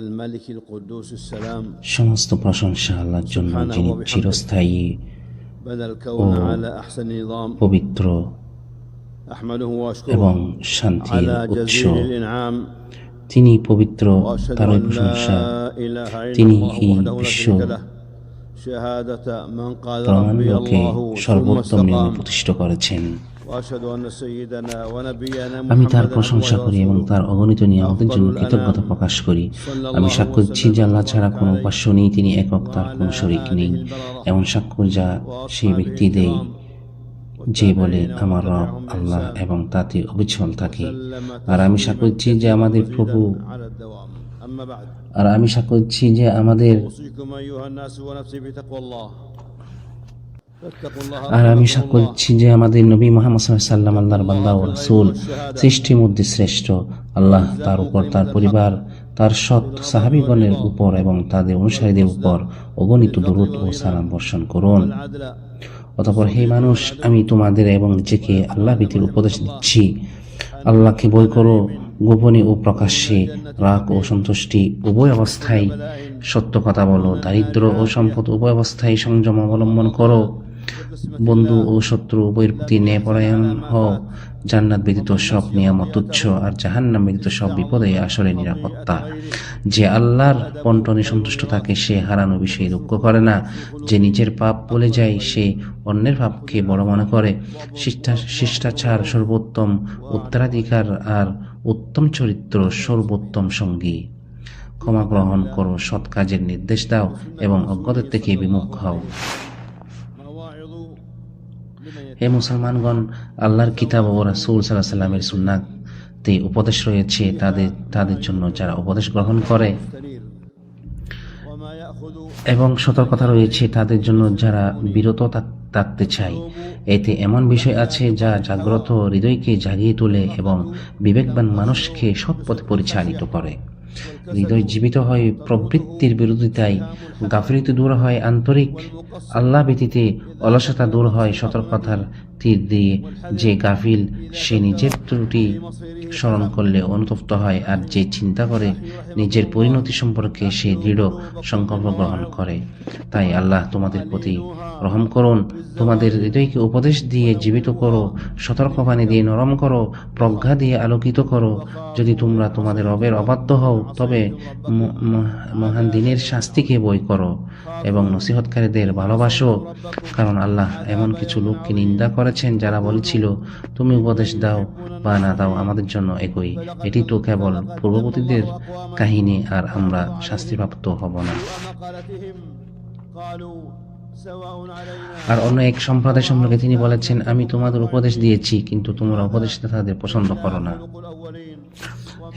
الملك القدوس السلام সমস্ত প্রশংসা আল্লাহর জন্য, যিনি চিরস্থায়ী بنى ও الكون على أحسن نظام পবিত্র أحمده এবং وأشكره শান্তির على উৎস। جزيل الإنعام তিনি পবিত্র, وأشهد তারই أن প্রশংসা। لا إله إلا তিনি الله এই وحده لا বিশ্ব شريك له شهادة من قال ربي ব্রহ্মাণ্ডকে الله ثم সর্বোত্তম নিয়মে استقام প্রতিষ্ঠিত করেছেন। وأشهد أن سيدنا ونبينا আমি তার محمدا প্রশংসা عبده করি এবং ورسوله তার অগণিত নিয়ামতের জন্য أفضل কৃতজ্ঞতা الأنام প্রকাশ করি। صلى আমি الله সাক্ষ্য দিচ্ছি যে وسلم আল্লাহ ছাড়া وبارك কোনো عليه উপাস্য নেই, তিনি একক, তার কোনো وعلى শরীক নেই। آله البررة এমন সাক্ষ্য যা সেই وأصحابه ব্যক্তি দেয় الكرام যে বলে والتابعين আমার ومن রব تبعهم আল্লাহ بإحسان এবং তাতে অবিচল থাকে। وسلم আর আমি تسليما সাক্ষ্য দিচ্ছি যে كثيرا আমাদের مزيدا প্রভু على الدوام أما بعد আর আমি সাক্ষ্য দিচ্ছি যে আমাদের أوصيكم أيها الناس ونفسي بتقوى الله فاتقوا الله আর আমি رحمكم সাক্ষ্য الله দিচ্ছি যে আমাদের নবী মুহাম্মদ সাল্লাল্লাহু আলাইহি ওয়াসাল্লাম আল্লাহর বান্দা ও রাসূল, সৃষ্টির মধ্যে শ্রেষ্ঠ। আল্লাহ তার উপর, তার পরিবার, তার সৎ সাহাবীগণের উপর এবং তাদের অনুসারীদের উপর অগণিত দরুদ ও সালাম বর্ষণ করুন। والعدل অতঃপর হে মানুষ, আমি তোমাদের এবং নিজেকে আল্লাহ ভীতির উপদেশ দিচ্ছি। আল্লাহকে ভয় করো, গোপনে ও প্রকাশ্যে, রাগ ও সন্তুষ্টি উভয় অবস্থায় সত্য কথা বলো, দারিদ্র ও সম্পদ উভয় অবস্থায় সংযম অবলম্বন করো, বন্ধু ও শত্রু উভয়ের প্রতি ন্যায়পরায়ণ হও। জান্নাত ব্যতীত সব নিয়ামত তুচ্ছ, আর জাহান্নাম ব্যতীত সব বিপদে আসলে নিরাপত্তা। যে আল্লাহর বন্টনে সন্তুষ্ট থাকে সে হারানো বিষয়ে দুঃখ করে না। যে নিজের পাপ বলে যায় সে অন্যের পাপকে বড় মনে করে। শিষ্টাচার সর্বোত্তম উত্তরাধিকার, আর উত্তম চরিত্র সর্বোত্তম সঙ্গী। ক্ষমা গ্রহণ করো, সৎ কাজের নির্দেশ দাও এবং অজ্ঞদের থেকে বিমুখ হও। হে মুসলমানগণ, আল্লাহর কিতাব ও রাসূল সাল্লাল্লাহু আলাইহি ওয়াসাল্লামের সুন্নাতে উপদেশ রয়েছে তাদের জন্য যারা উপদেশ গ্রহণ করে, এবং সতর্কতা রয়েছে তাদের জন্য যারা বিরত থাকতে চায়। এতে এমন বিষয় আছে যা জাগ্রত হৃদয়কে জাগিয়ে তোলে এবং বিবেকবান মানুষকে সৎ পথে পরিচালিত করে। হৃদয় জীবিত হয় প্রবৃত্তির বিরোধিতায়, গাফিলতি দূর হয় আন্তরিক আল্লাহ ব্যতীতে, অলসতা দূর হয় সতর্কতার তীর দিয়ে। যে গাফিল সে নিজের ত্রুটি স্মরণ করলে অনুতপ্ত হয়, আর যে চিন্তা করে নিজের পরিণতি সম্পর্কে সে দৃঢ় সংকল্প গ্রহণ করে। তাই আল্লাহ তোমাদের প্রতি রহম করুন, তোমাদের হৃদয়কে উপদেশ দিয়ে জীবিত করো, সতর্কবাণী দিয়ে নরম করো, প্রজ্ঞা দিয়ে আলোকিত করো। যদি তোমরা তোমাদের রবের অবাধ্য হও তবে মহান দিনের শাস্তিকে বই করো এবং নসিহতকারীদের ভালোবাসো, কারণ আল্লাহ এমন কিছু লোককে নিন্দা করেছেন যারা বলেছিল, তুমি উপদেশ দাও বা না দাও আমাদের জন্য একই, এটি তো কেবল পূর্ববর্তীদের কাহিনী, আর আমরা শাস্তিপ্রাপ্ত হব না। আর অন্য এক সম্প্রদায় সম্পর্কে তিনি বলেছেন, আমি তোমাদের উপদেশ দিয়েছি কিন্তু তোমরা উপদেশদাতাদের পছন্দ করো না।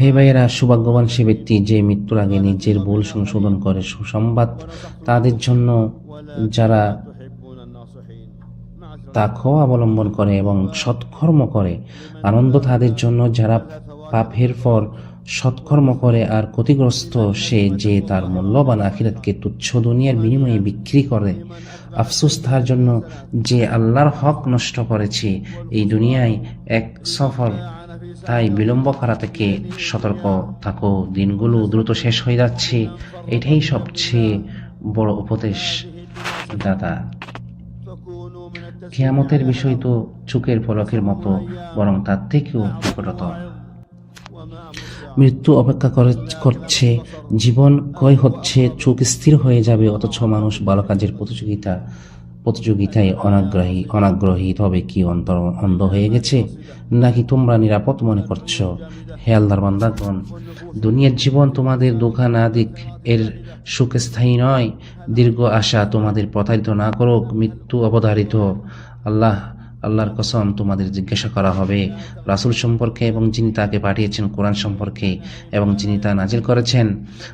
হে ভাইয়েরা, সৌভাগ্যবান সে ব্যক্তি যে মৃত্যুর আগে নিজের ভুল সংশোধন করে। সুসংবাদ তাদের জন্য যারা তাকওয়া অবলম্বন করে এবং সৎকর্ম করে। আনন্দ তাদের জন্য যারা পাপের পর সৎকর্ম করে। আর ক্ষতিগ্রস্ত সে যে তার মূল্যবান আখিরাতকে তুচ্ছ দুনিয়ার বিনিময়ে বিক্রি করে। আফসোস তার জন্য যে আল্লাহর হক নষ্ট করেছে। এই দুনিয়ায় এক সফর, তাই বিলম্ব করা থেকে সতর্ক থাকো, দিনগুলো দ্রুত শেষ হয়ে যাচ্ছে। এটাই সবচেয়ে বড় উপদেশ দাতা। কিয়ামতের বিষয় তো চোখের পলকের মতো, বরং তার থেকেও নিকটতর। মৃত্যু অপেক্ষা করছে, জীবন ক্ষয় হচ্ছে, চোখ স্থির হয়ে যাবে, অথচ মানুষ ভালো কাজের প্রতিযোগিতায় অনাগ্রহী। তবে কি অন্ধ হয়ে গেছে, নাকি তোমরা নিরাপদ মনে করছো? হে আল্লাহর বান্দাগণ, দুনিয়ার জীবন তোমাদের ধোঁকা না দিক, এর সুখ স্থায়ী নয়। দীর্ঘ আশা তোমাদের প্রতারিত না করুক। মৃত্যু অবধারিত। আল্লাহর কসম, তোমাদের জিজ্ঞাসা করা হবে রাসূল সম্পর্কে এবং যিনি তাকে পাঠিয়েছেন, কোরআন সম্পর্কে এবং যিনি তা নাজিল করেছেন।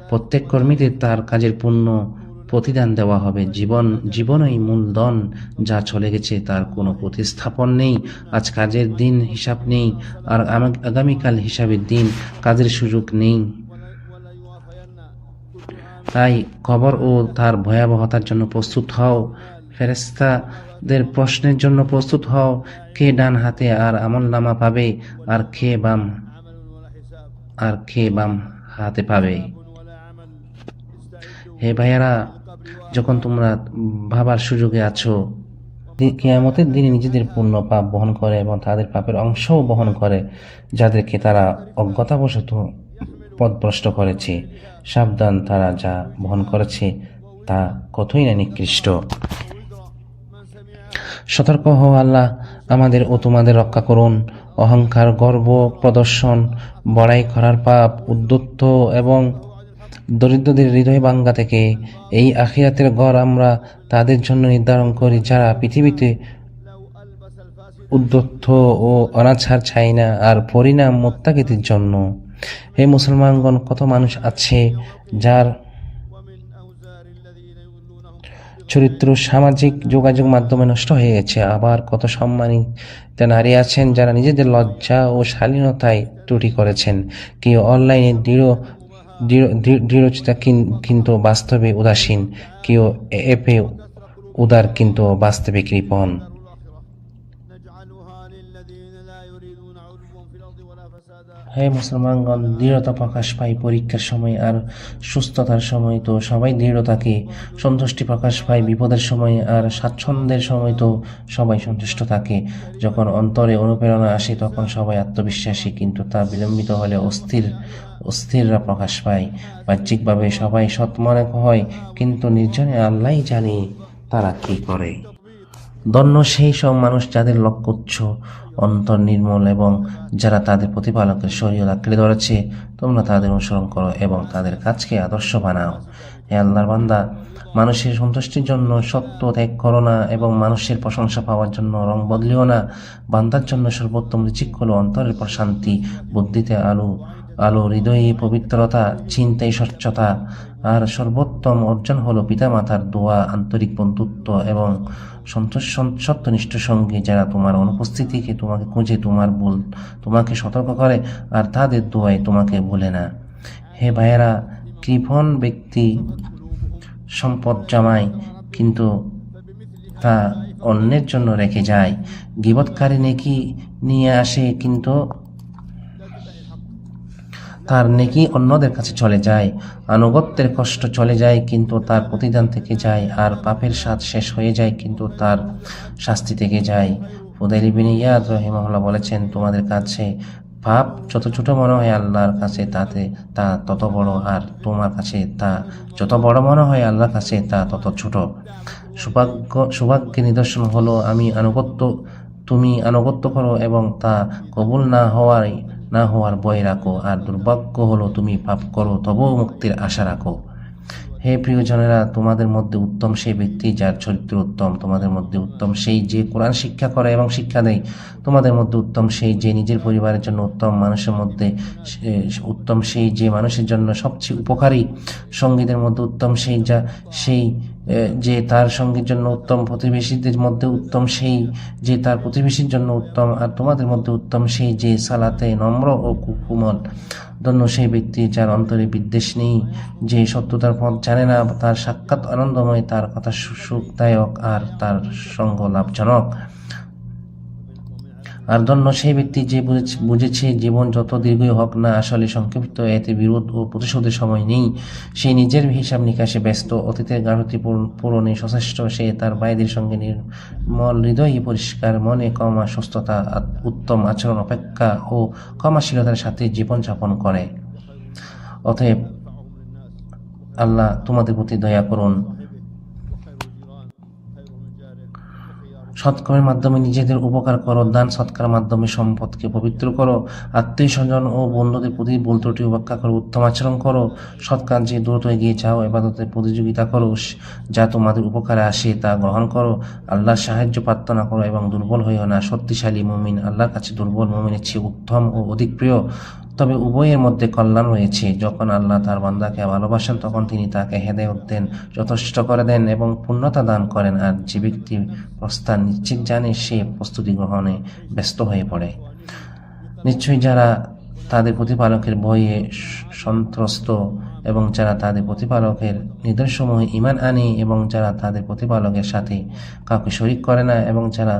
প্রত্যেক কর্মীদের তার কাজের পূর্ণ প্রতিদান দেওয়া হবে। জীবনই মূলধন, যা চলে গেছে তার কোনো প্রতিস্থাপন নেই। আজ কাজের দিন, হিসাব নেই, আর আগামীকাল হিসাবের দিন, কাজের সুযোগ নেই। তাই কবর ও তার ভয়াবহতার জন্য প্রস্তুত হও। ফেরেশতাদের প্রশ্নের জন্য প্রস্তুত হও, কে ডান হাতে আর আমলনামা পাবে, আর কে বাম হাতে পাবে। হে ভাইয়ারা, যখন তোমরা ভাবার সুযোগে আছো, কিয়ামতের দিনে নিজেদের পূর্ণ পাপ বহন করে এবং তাদের পাপের অংশও বহন করে যাদেরকে তারা অজ্ঞতাবশত পথভ্রষ্ট করেছে। সাবধান, তারা যা বহন করেছে তা কতই না নিকৃষ্ট। সতর্ক হও, আল্লাহ আমাদের ও তোমাদের রক্ষা করুন। অহংকার, গর্ব প্রদর্শন, বড়াই করার পাপ, উদ্ধত্ত এবং দরিদ্রদের হৃদয় ভাঙ্গা থেকে এই আখিরাতের ঘর আমরা তাদের জন্য নির্ধারণ করি যারা পৃথিবীতে উদ্ধত্ত ও অনাচার চায় না, আর পরিণাম মুত্তাকিদের জন্য। হে মুসলমানগণ, কত মানুষ আছে যার চরিত্র সামাজিক যোগাযোগ মাধ্যমে নষ্ট হয়ে গেছে, আবার কত সম্মানিত নারী আছেন যারা নিজেদের লজ্জা ও শালীনতায় ত্রুটি করেছেন। কেউ অনলাইনে দৃঢ়চিতা কিন্তু বাস্তবে উদাসীন, কেউ এপে উদার কিন্তু বাস্তবে কৃপণ। হে মুসলমানগণ, দৃঢ়তা প্রকাশ পায় পরীক্ষার সময়, আর সুস্থতার সময় তো সবাই দৃঢ় থাকে। সন্তুষ্টি প্রকাশ পায় বিপদের সময়, আর স্বাচ্ছন্দ্যের সময় তো সবাই সন্তুষ্ট থাকে। যখন অন্তরে অনুপ্রেরণা আসে তখন সবাই আত্মবিশ্বাসী, কিন্তু তা বিলম্বিত হলে অস্থিররা প্রকাশ পায়। বাহ্যিকভাবে সবাই সৎ মনে হয়, কিন্তু নির্জনে আল্লাহই জানে তারা কি করে। ধন্য সেই সব মানুষ যাদের লক্ষ্য উচ্চ, অন্তর নির্মল এবং যারা তাদের প্রতিপালকের শরীয়ত আঁকড়ে ধরেছে। তোমরা তাদের অনুসরণ করো এবং তাদের কাজকে আদর্শ বানাও। হে আল্লাহর বান্দা, মানুষের সন্তুষ্টির জন্য সত্য ত্যাগ করো না এবং মানুষের প্রশংসা পাওয়ার জন্য রং বদলিও না। বান্দার জন্য সর্বোত্তম রিজিক হলো অন্তরের প্রশান্তি, বুদ্ধিতে আলো, হৃদয়ে পবিত্রতা, চিন্তায় স্বচ্ছতা, আর সর্বোত্তম অর্জন হলো পিতামাতার দোয়া, আন্তরিক বন্ধুত্ব এবং সত্যনিষ্ঠ সঙ্গে যারা তোমার অনুপস্থিতিকে তোমাকে খুঁজে তোমাকে সতর্ক করে আর তাদের দোয়ায় তোমাকে ভুলে না। হে ভাইয়েরা, কৃপণ ব্যক্তি সম্পদ জমায় কিন্তু তা অন্যের জন্য রেখে যায়। গীবতকারী নেকি নিয়ে আসে কিন্তু তার নেকি অন্যদের কাছে চলে যায়। আনুগত্যের কষ্ট চলে যায় কিন্তু তার প্রতিদান থেকে যায়, আর পাপের স্বাদ শেষ হয়ে যায় কিন্তু তার শাস্তি থেকে যায়। ফুদাইল ইবনে ইয়াদ রাহিমাহুল্লাহ বলেছেন, তোমাদের কাছে পাপ যত ছোট মনে হয় আল্লাহর কাছে তা তত বড়, আর তোমার কাছে তা যত বড় মনে হয় আল্লাহর কাছে তা তত ছোট। সৌভাগ্যের নিদর্শন হলো তুমি আনুগত্য করো এবং তা কবুল না হওয়ার ভয় রাখো, আর দুর্ভাগ্য হলো তুমি পাপ করো তবুও মুক্তির আশা রাখো। হে প্রিয়জনেরা, তোমাদের মধ্যে উত্তম সেই ব্যক্তি যার চরিত্র উত্তম। তোমাদের মধ্যে উত্তম সেই যে কোরআন শিক্ষা করে এবং শিক্ষা দেয়। তোমাদের মধ্যে উত্তম সেই যে নিজের পরিবারের জন্য উত্তম। মানুষের মধ্যে উত্তম সেই যে মানুষের জন্য সবচেয়ে উপকারী। সঙ্গীদের মধ্যে উত্তম সেই যে তার সঙ্গীর জন্য উত্তম। প্রতিবেশীদের মধ্যে উত্তম সেই যে তার প্রতিবেশীর জন্য উত্তম। আর তোমাদের মধ্যে উত্তম সেই যে সালাতে নম্র ও কুমল। ধন্য সেই ব্যক্তি যার অন্তরে বিদ্বেষ নেই, যে সত্যতার পথ জানে না, তার সাক্ষাৎ আনন্দময়, তার কথা সুখদায়ক, আর তার সঙ্গ লাভজনক। আর ধন্য সেই ব্যক্তি যে বুঝেছে জীবন যত দীর্ঘই হোক না আসলে সংক্ষিপ্ত, এতে বিরোধ ও প্রতিশোধের সময় নেই। সে নিজের হিসাব নিকাশে ব্যস্ত, অতীতের গাঢ়তি পূরণে সচেষ্ট। সে তার ভাইদের সঙ্গে নির্মল হৃদয়ই পরিষ্কার মনে ক্ষমা, সুস্থতা, উত্তম আচরণ অপেক্ষা ও ক্ষমাশীলতার সাথে জীবনযাপন করে। অতএব আল্লাহ তোমাদের প্রতি দয়া করুন। সৎকর্মের মাধ্যমে নিজেদের উপকার করো, দান সৎকার মাধ্যমে সম্পদকে পবিত্র করো, আত্মীয় স্বজন ও বন্ধুদের প্রতি ভুল ত্রুটি উপেক্ষা করো, উত্তম আচরণ করো, সৎ কাজে দ্রুত এগিয়ে যাও, ইবাদতের প্রতিযোগিতা করো, যা তোমাদের উপকারে আসে তা গ্রহণ করো, আল্লাহর সাহায্য প্রার্থনা করো এবং দুর্বল হইও না। শক্তিশালী মুমিন আল্লাহর কাছে দুর্বল মুমিনের চেয়ে উত্তম ও অধিক প্রিয়। তবে উভয়ের মধ্যে কল্যাণ রয়েছে। যখন আল্লাহ তার বান্দাকে ভালোবাসেন তখন তিনি তাকে হেদায়েত দেন, যথেষ্ট করে দেন এবং পূর্ণতা দান করেন। আর যে ব্যক্তি প্রস্থান নিশ্চিত জানে সে প্রস্তুতি গ্রহণে ব্যস্ত হয়ে পড়ে। নিশ্চয়ই যারা তাদের প্রতিপালকের ভয়ে সন্ত্রস্ত এবং যারা তাদের প্রতিপালকের নির্দেশসমূহে ঈমান আনে এবং যারা তাদের প্রতিপালকের সাথে কাউকে শরীক করে না এবং যারা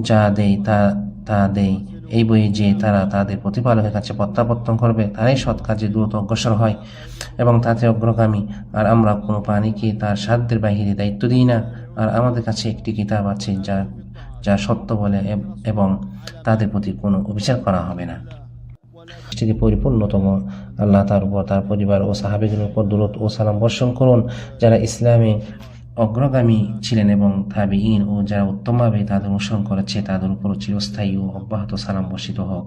যা দেয় তা দেয় এই বই যে তারা তাদের প্রতিপালকের কাছে প্রত্যাবর্তন করবে, তারাই সৎ কাজে দ্রুত অগ্রসর হয় এবং তাতে অগ্রগামী। আর আমরা কোনো প্রাণীকে তার সাধ্যের বাহিরে দায়িত্ব দিই না। আর আমাদের কাছে একটি কিতাব আছে যা যা সত্য বলে এবং তাদের প্রতি কোনো অবিচার করা হবে না। পরিস্থিতি পরিপূর্ণতম আল্লাহ তার উপর, তার পরিবার ও সাহাবীদের উপর দরুদ ও সালাম বর্ষণ করুন, যারা ইসলামে অগ্রগামী ছিলেন এবং তাবিঈন ও যারা উত্তমভাবে তাদের অনুসরণ করেছে তাদের উপর চিরস্থায়ী ও অব্যাহত সালাম বর্ষিত হোক।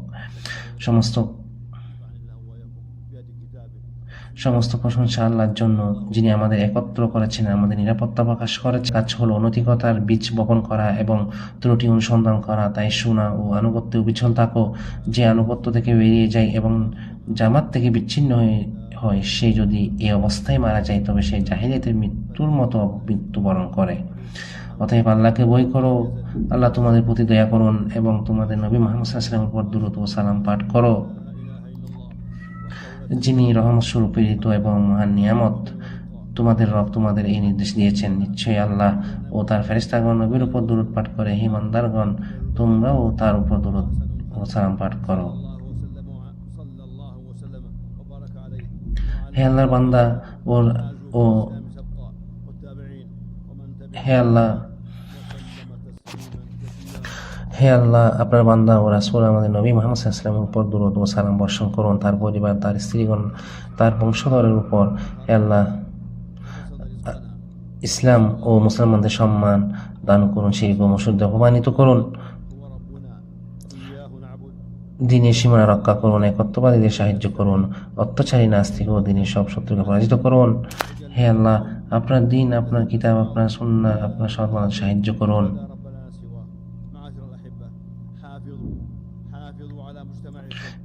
সমস্ত প্রশংসা আল্লাহর জন্য, যিনি আমাদের একত্র করেছেন, আমাদের নিরাপত্তা প্রকাশ করেছে। কাজ হলো অনৈতিকতার বীজ বপন করা এবং ত্রুটি অনুসন্ধান করা। তাই শোনা ও আনুগত্যে অবিচল থাকো। যে আনুগত্য থেকে বেরিয়ে যায় এবং জামাত থেকে বিচ্ছিন্ন হয়, সে যদি এই অবস্থায় মারা যায় তবে সে জাহিলিয়াতের মৃত্যুর মতো মৃত্যুবরণ করে। অতএব আল্লাহকে ভয় করো, আল্লাহ তোমাদের প্রতি দয়া করুন এবং তোমাদের নবী মুহাম্মদ সাল্লাল্লাহু আলাইহি ওয়াসাল্লামের উপর দুরূদ ও সালাম পাঠ করো, যিনি রহমত স্বরূপ প্রেরিত এবং মহান নিয়ামত। তোমাদের রব তোমাদের এই নির্দেশ দিয়েছেন, নিশ্চয়ই আল্লাহ ও তার ফেরেশতাগণ নবীর উপর দুরূদ পাঠ করে। হে ইমানদারগণ, তোমরাও তার উপর দুরূদ ও সালাম পাঠ করো। হে আল্লাহর বান্দা ও হে আল্লাহ, আপনার বান্দা ও রাসূল আমাদের নবী মুহাম্মদ সাল্লাল্লাহু আলাইহি ওয়াসাল্লামের উপর দুরূদ ও সালাম বর্ষণ করুন, তার পরিবার, তার স্ত্রীগণ, তার বংশধরের উপর। হে আল্লাহ, ইসলাম ও মুসলমানদের সম্মান দান করুন, শিরক ও মুশরিকদের অপমানিত করুন, দ্বীনের সীমানা রক্ষা করুন, একত্ববাদীদের সাহায্য করুন, অত্যাচারী নাস্তিক ও দ্বীনের সব শত্রুকে পরাজিত করুন। হে আল্লাহ, আপনার দ্বীন, আপনার কিতাব, আপনার সুন্নাহ, আপনার সৎ সাহায্য করুন।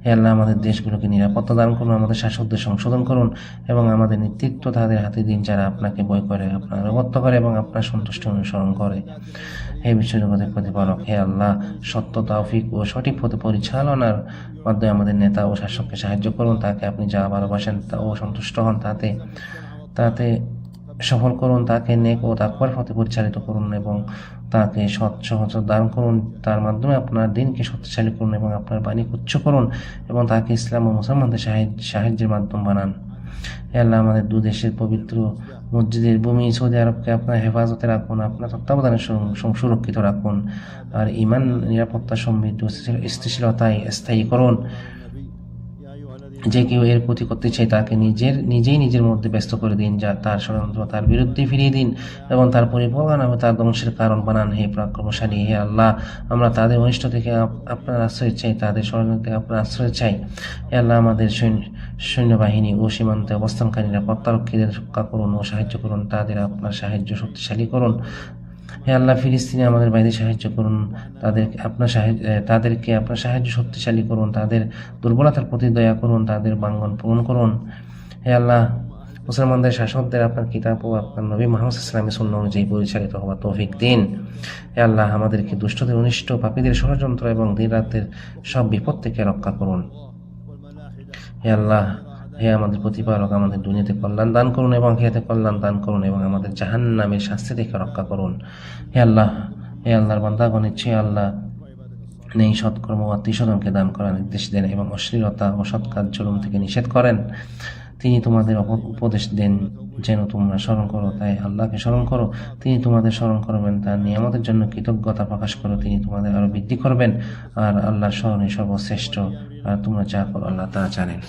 হে আল্লাহ, আমাদের দেশগুলোকে নিরাপত্তা দান করুন, আমাদের শাসকদের সংশোধন করুন এবং আমাদের নেতৃত্ব তাদের হাতে দিন যারা আপনাকে ভয় করে, আপনার আনুগত্য করে এবং আপনার সন্তুষ্টি অনুসরণ করে। হে বিশ্বজগতের প্রতিপালক, হে আল্লাহ, সত্য, তৌফিক ও সঠিক পথে পরিচালনার মাধ্যমে আমাদের নেতা ও শাসককে সাহায্য করুন। তাকে আপনি যা ভালোবাসেন ও সন্তুষ্ট হন তাতে সফল করুন। তাকে নেক ও তাকওয়ার পথে পরিচালিত করুন এবং তাকে সৎ সহজ দান করুন। তার মাধ্যমে আপনার দিনকে শক্তিশালী করুন এবং আপনার বাণীকে উচ্চ করুন এবং তাকে ইসলাম ও মুসলমানদের সাহায্যের মাধ্যম বানান। হে আল্লাহ, আমাদের দু দেশের পবিত্র মসজিদের ভূমি সৌদি আরবকে আপনার হেফাজতে রাখুন, আপনার তত্ত্বাবধানে সুরক্ষিত রাখুন আর ঈমান, নিরাপত্তা, সমৃদ্ধ স্থিতিশীলতায় স্থায়ী করুন। যে কেউ এর ক্ষতি করতে চায় তাকে নিজেই নিজের মধ্যে ব্যস্ত করে দিন, যা তার ষড়যন্ত্র তার বিরুদ্ধে ফিরিয়ে দিন এবং তার পরিকল্পনা ও তার ধ্বংসের কারণ বানান। হে পরাক্রমশালী, হে আল্লাহ, আমরা তাদের অনিষ্ট থেকে আপনার আশ্রয় চাই, তাদের ষড়যন্ত্র থেকে আপনার আশ্রয় চাই। হে আল্লাহ, আমাদের সৈন্যবাহিনী ও সীমান্তে অবস্থানকারীরা প্রত্যারক্ষীদের রক্ষা করুন ও সাহায্য করুন, তাদের আপনার সাহায্য শক্তিশালী করুন। হে আল্লাহ, ফিলিস্তিনে আমাদের ভাইদের সাহায্য করুন, তাদেরকে আপনার সাহায্য শক্তিশালী করুন, তাদের দুর্বলতার প্রতি দয়া করুন, তাদের বাঙ্গন পূরণ করুন। হে আল্লাহ, মুসলমানদের শাসকদের আপনার কিতাব ও আপনার নবী মুহাম্মদ সাল্লাল্লাহু আলাইহি ওয়াসাল্লামের সুন্নাহ অনুযায়ী পরিচালিত হওয়ার তৌফিক দিন। হে আল্লাহ, আমাদেরকে দুষ্টদের অনিষ্ট, পাপীদের ষড়যন্ত্র এবং দিন রাতের সব বিপদ থেকে রক্ষা করুন। হে আল্লাহ, হে আমাদের প্রতিপালক, আমাদের দুনিয়াতে কল্যাণ দান করুন এবং আখিরাতে কল্যাণ দান করুন এবং আমাদের জাহান্নামের শাস্তি থেকে রক্ষা করুন। হে আল্লাহর বান্দাগণ, নিশ্চয়ই আল্লাহ নেই সৎকর্ম ও আত্মীয়স্বজনকে দান করার নির্দেশ দেন এবং অশ্লীলতা ও সৎকাজ জুলুম থেকে নিষেধ করেন। তিনি তোমাদের উপদেশ দেন যেন তোমরা স্মরণ করো, তাই আল্লাহকে স্মরণ করো। তিনি তোমাদের স্মরণ করবেন, তার নিয়ামতের জন্য কৃতজ্ঞতা প্রকাশ করো, তিনি তোমাদের আরো বৃদ্ধি করবেন। আর আল্লাহর স্মরণই সর্বশ্রেষ্ঠ, আর তোমরা যা করো আল্লাহ তা জানেন।